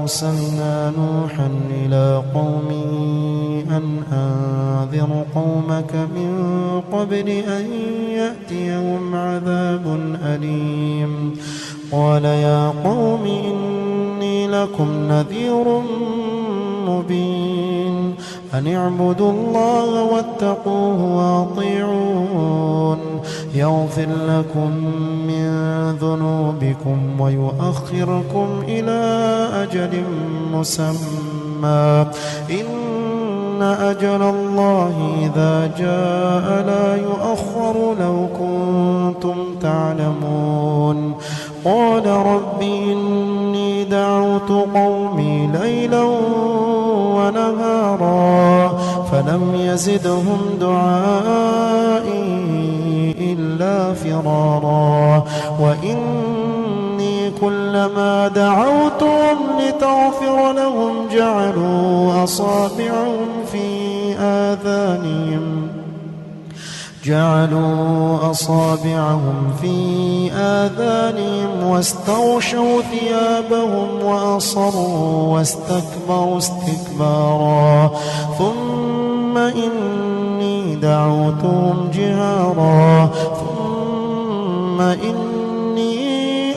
أرسلنا نوحا إلى قومه أن أنذر قومك من قبل أن يأتيهم عذاب أليم. قال يا قوم إني لكم نذير مبين أن اعبدوا الله واتقوه وأطيعون يغفر لكم من ذنوبكم ويؤخركم إلى أجل مسمى إن أجل الله إذا جاء لا يؤخر لو كنتم تعلمون. قال رب إني دعوت قومي ليلا ونهارا فلم يزدهم دعائي إلا فرارا وإني كلما دعوتهم لتغفر لهم جعلوا أصابعهم في آذانهم واستغشوا ثيابهم وأصروا واستكبروا استكبارا ثم إني دعوتهم جهارا ثم إني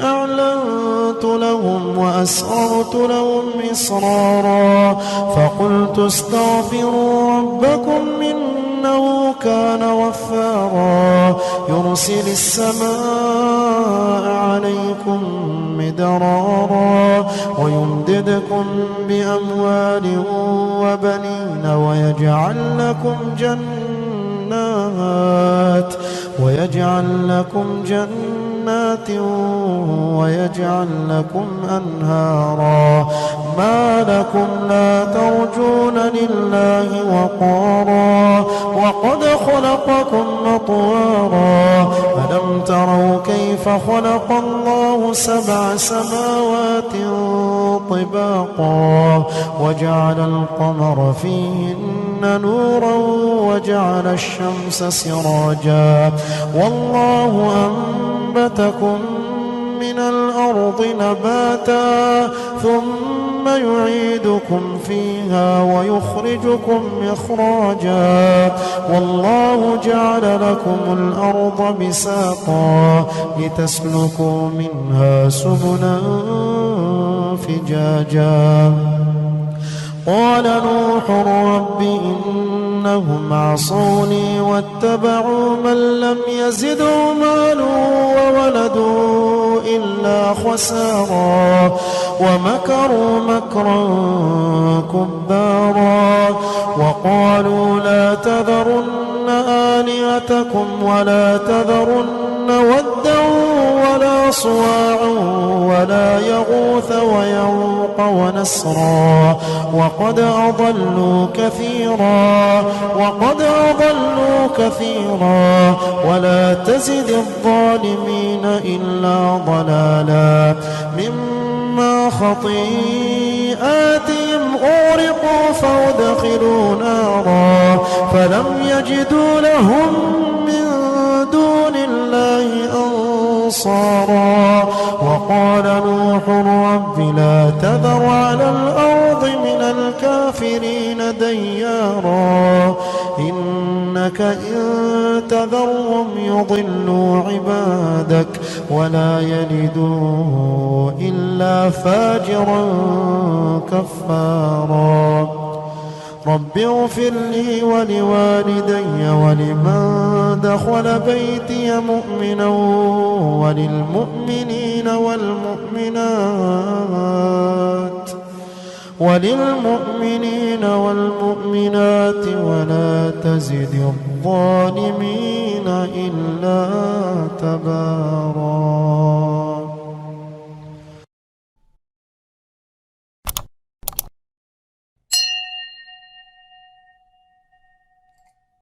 أعلنت لهم وأسررت لهم إسرارا فقلت استغفروا ربكم إنه كان غفارا يرسل السماء عليكم مدرارا ويمددكم بأموال وبنين ويجعل لكم جنات ويجعل لكم أنهارا ما لكم لا ترجون لله وقارا وقد خلقكم أطوارا ألم تروا كيف خلق الله 7 سماوات طباقا وجعل القمر فيهن نورا وجعل الشمس سراجا والله أنبتكم من الأرض نباتا ثم يعيدكم فيها ويخرجكم إخراجا والله جعل لكم الأرض بساطا لتسلكوا منها سبلا فجاجا. قال نوح رب إنهم عصوني واتبعوا من لم يزده ماله وولده إلا خسارا ومكروا مكرا كبارا وقالوا لا تذرن آلهتكم ولا تذرن ودا ولا صواعا ولا يغوث ويعوق ونسرا وقد أضلوا كثيرا ولا تزد الظالمين إلا ضلالا مما خطيئاتهم أغرقوا فأدخلوا نارا فلم يجدوا لهم من دون الله أنصارا وقال نوح رب لا تذر على الأرض من الكافرين ديارا إنك إن تذرهم يضلوا عبادك ولا يلدوا إلا فاجرا كفارا. رب اغفر لي ولوالدي ولمن دخل بيتي مؤمنا وللمؤمنين والمؤمنات ولا تزد الظالمين إلا تبارا.